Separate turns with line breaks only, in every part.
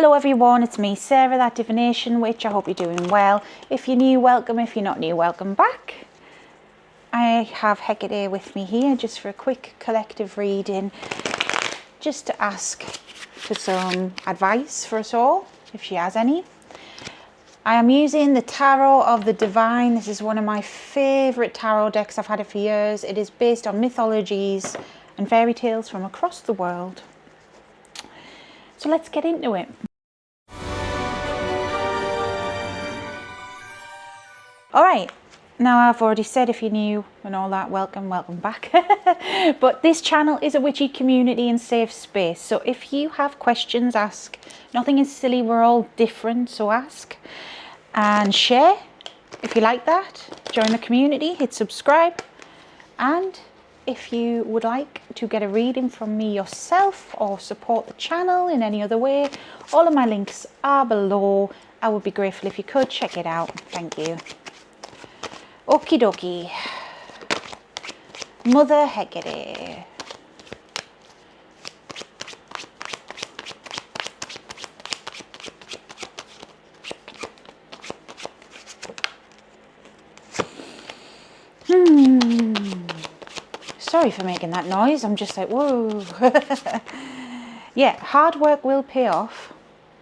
Hello everyone, it's me Sarah, that divination witch. I hope you're doing well. If you're new, welcome. If you're not new, welcome back. I have Hecate with me here just for a quick collective reading, just to ask for some advice for us all, if she has any. I am using the Tarot of the Divine. This is one of my favourite tarot decks. I've had it for years. It is based on mythologies and fairy tales from across the world. So let's get into it. All right, now I've already said if you're new and all that, welcome back. But this channel is a witchy community and safe space. So if you have questions, ask. Nothing is silly, we're all different, so ask. And share if you like that. Join the community, hit subscribe. And if you would like to get a reading from me yourself or support the channel in any other way, all of my links are below. I would be grateful if you could check it out. Thank you. Okie dokie. Mother Hecate. Sorry for making that noise. I'm just like, whoa. Yeah, hard work will pay off,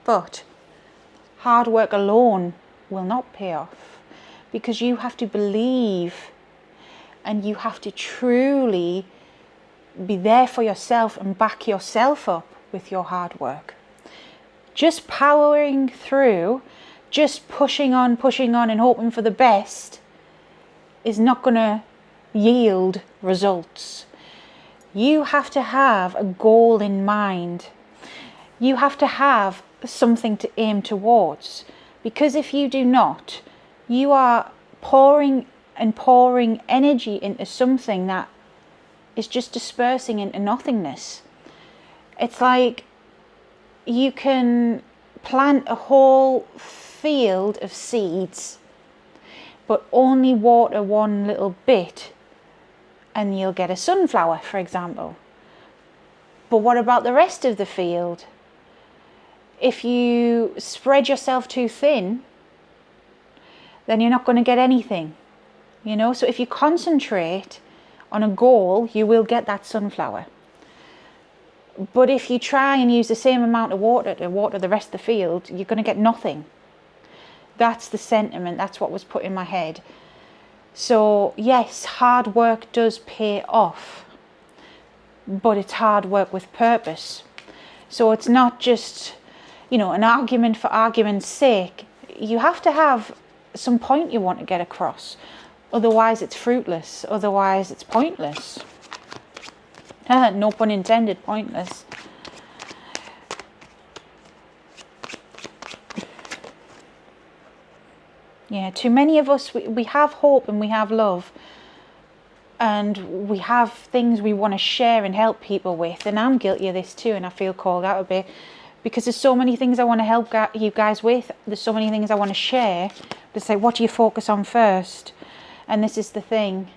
but hard work alone will not pay off, because you have to believe and you have to truly be there for yourself and back yourself up with your hard work. Just powering through, just pushing on and hoping for the best is not going to yield results. You have to have a goal in mind. You have to have something to aim towards, because if you do not, you are pouring energy into something that is just dispersing into nothingness. It's like you can plant a whole field of seeds, but only water one little bit and you'll get a sunflower, for example. But what about the rest of the field? If you spread yourself too thin, then you're not going to get anything, you know. So if you concentrate on a goal, you will get that sunflower. But if you try and use the same amount of water to water the rest of the field, you're going to get nothing. That's the sentiment. That's what was put in my head. So yes, hard work does pay off, but it's hard work with purpose. So it's not just, you know, an argument for argument's sake. You have to have some point you want to get across. Otherwise it's fruitless. Otherwise it's pointless. No pun intended, pointless. Yeah, too many of us, we have hope and we have love. And we have things we want to share and help people with. And I'm guilty of this too, and I feel called out a bit. Because there's so many things I want to help you guys with. There's so many things I want to share. But say, what do you focus on first? And this is the thing.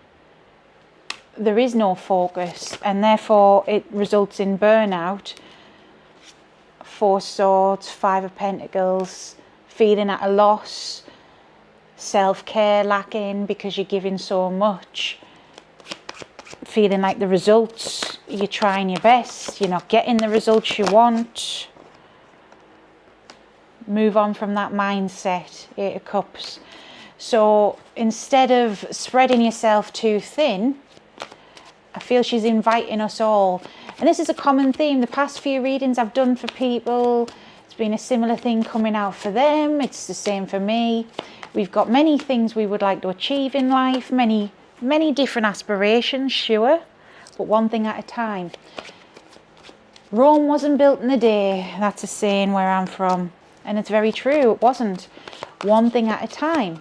There is no focus. And therefore it results in burnout. 4 Swords, 5 of Pentacles. Feeling at a loss. Self-care lacking because you're giving so much. Feeling like the results, you're trying your best. You're not getting the results you want. Move on from that mindset. 8 of Cups. So instead of spreading yourself too thin, I feel she's inviting us all. And this is a common theme. The past few readings I've done for people, it's been a similar thing coming out for them. It's the same for me. We've got many things we would like to achieve in life. Many different aspirations, sure. But one thing at a time. Rome wasn't built in a day. That's a saying where I'm from. And it's very true, it wasn't. One thing at a time.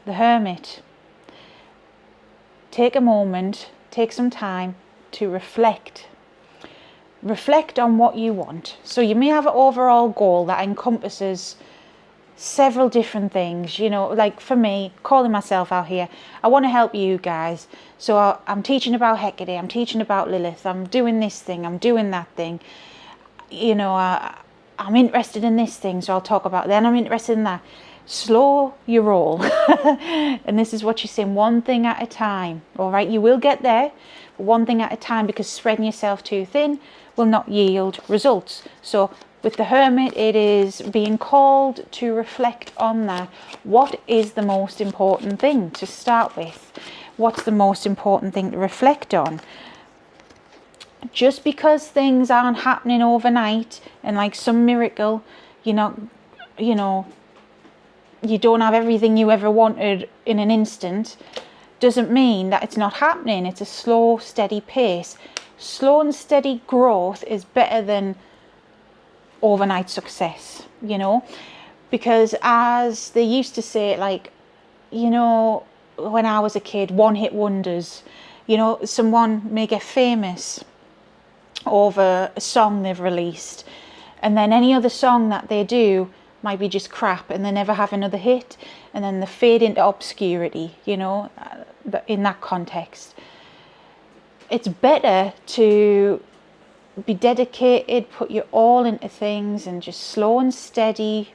The Hermit. Take a moment, take some time to reflect. Reflect on what you want. So you may have an overall goal that encompasses several different things, you know, like for me, calling myself out here, I want to help you guys. So I'm teaching about Hecate, I'm teaching about Lilith, I'm doing this thing, I'm doing that thing. you know, I'm interested in this thing, so I'll talk about it. Then I'm interested in that. Slow your roll. And this is what she's saying, one thing at a time. All right, you will get there, but one thing at a time, because spreading yourself too thin will not yield results. So with the Hermit, it is being called to reflect on that. What is the most important thing to start with? What's the most important thing to reflect on? Just because things aren't happening overnight and like some miracle, you don't have everything you ever wanted in an instant, doesn't mean that it's not happening. It's a slow, steady pace. Slow and steady growth is better than overnight success, because as they used to say, like, when I was a kid, one-hit wonders. Someone may get famous over a song they've released, and then any other song that they do might be just crap, and they never have another hit, and then they fade into obscurity, in that context. It's better to be dedicated, put your all into things, and just slow and steady,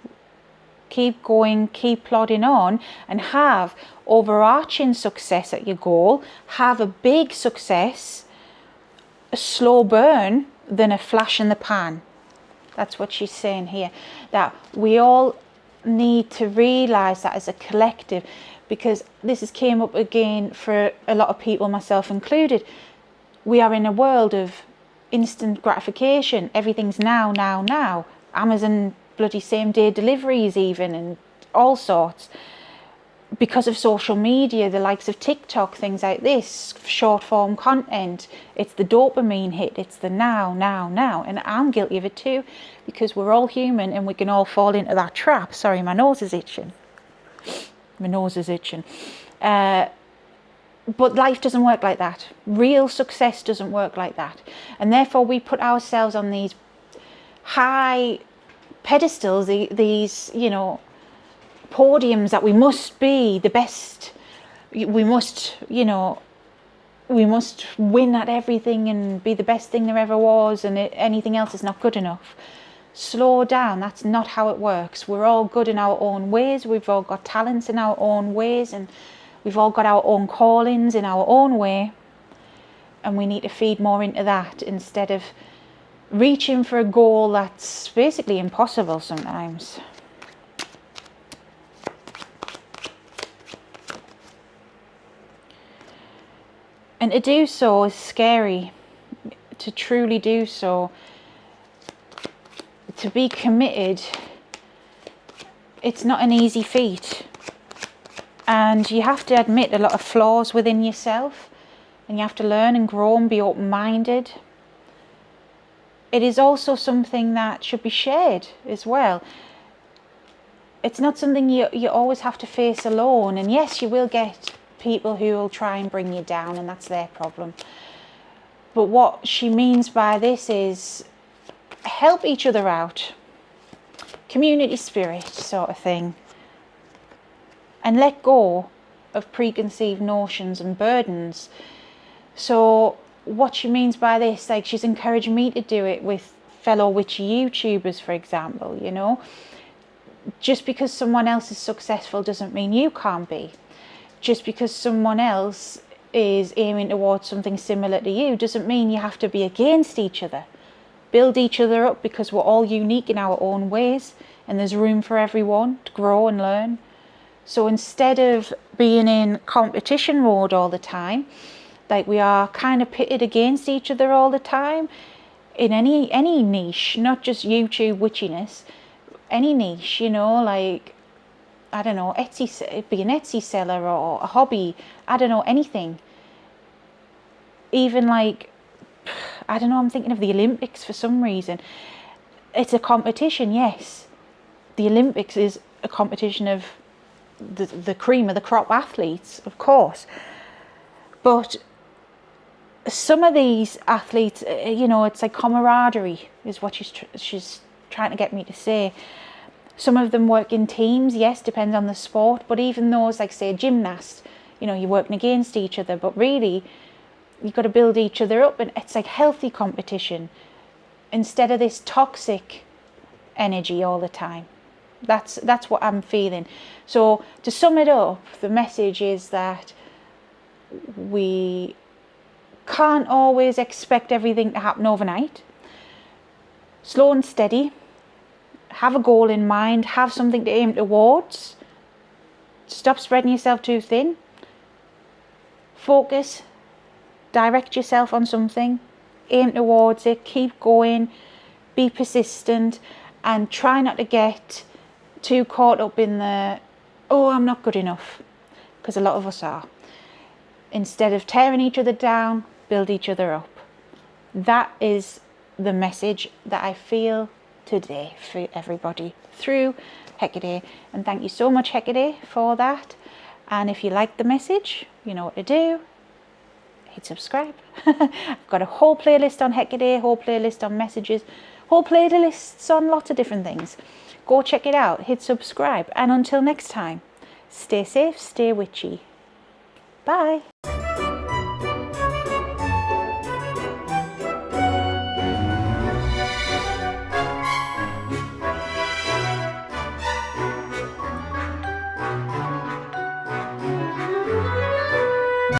keep going, keep plodding on, and have overarching success at your goal. Have a big success, a slow burn, than a flash in the pan. That's what she's saying here, that we all need to realize that as a collective, because this has came up again for a lot of people, myself included. We are in a world of instant gratification. Everything's now. Amazon bloody same day deliveries even, and all sorts. Because of social media, the likes of TikTok, things like this, short form content, it's the dopamine hit, it's the now. And I'm guilty of it too, because we're all human and we can all fall into that trap. Sorry, my nose is itching. But life doesn't work like that. Real success doesn't work like that. And therefore we put ourselves on these high pedestals, these, podiums, that we must be the best. We must win at everything and be the best thing there ever was, and anything else is not good enough. Slow down. That's not how it works. We're all good in our own ways. We've all got talents in our own ways, and we've all got our own callings in our own way, and we need to feed more into that instead of reaching for a goal that's basically impossible sometimes. And to do so is scary. To truly do so, to be committed, it's not an easy feat. And you have to admit a lot of flaws within yourself, and you have to learn and grow and be open-minded. It is also something that should be shared as well. It's not something you always have to face alone. And yes, you will get people who will try and bring you down, and that's their problem. But what she means by this is help each other out. Community spirit sort of thing. And let go of preconceived notions and burdens. So what she means by this, like, she's encouraged me to do it with fellow witchy YouTubers, for example, Just because someone else is successful doesn't mean you can't be. Just because someone else is aiming towards something similar to you doesn't mean you have to be against each other. Build each other up, because we're all unique in our own ways, and there's room for everyone to grow and learn. So instead of being in competition mode all the time, like we are kind of pitted against each other all the time, in any niche, not just YouTube witchiness, any niche, like, I don't know, be an Etsy seller or a hobby, I don't know, anything. Even like, I don't know, I'm thinking of the Olympics for some reason. It's a competition, yes. The Olympics is a competition of the cream of the crop athletes, of course. But some of these athletes, it's like camaraderie is what she's trying to get me to say. Some of them work in teams, yes, depends on the sport, but even those, like say gymnasts, you're working against each other, but really you've got to build each other up, and it's like healthy competition. instead of this toxic energy all the time. That's what I'm feeling. So to sum it up, the message is that we can't always expect everything to happen overnight. Slow and steady. Have a goal in mind. Have something to aim towards. Stop spreading yourself too thin. Focus. Direct yourself on something. Aim towards it. Keep going. Be persistent. And try not to get too caught up in the, oh, I'm not good enough. Because a lot of us are. Instead of tearing each other down, build each other up. That is the message that I feel today for everybody through Hecate. And thank you so much, Hecate, for that. And if you like the message, you know what to do. Hit subscribe. I've got a whole playlist on Hecate, whole playlist on messages, whole playlists on lots of different things. Go check it out. Hit subscribe. And until next time, stay safe, stay witchy. Bye.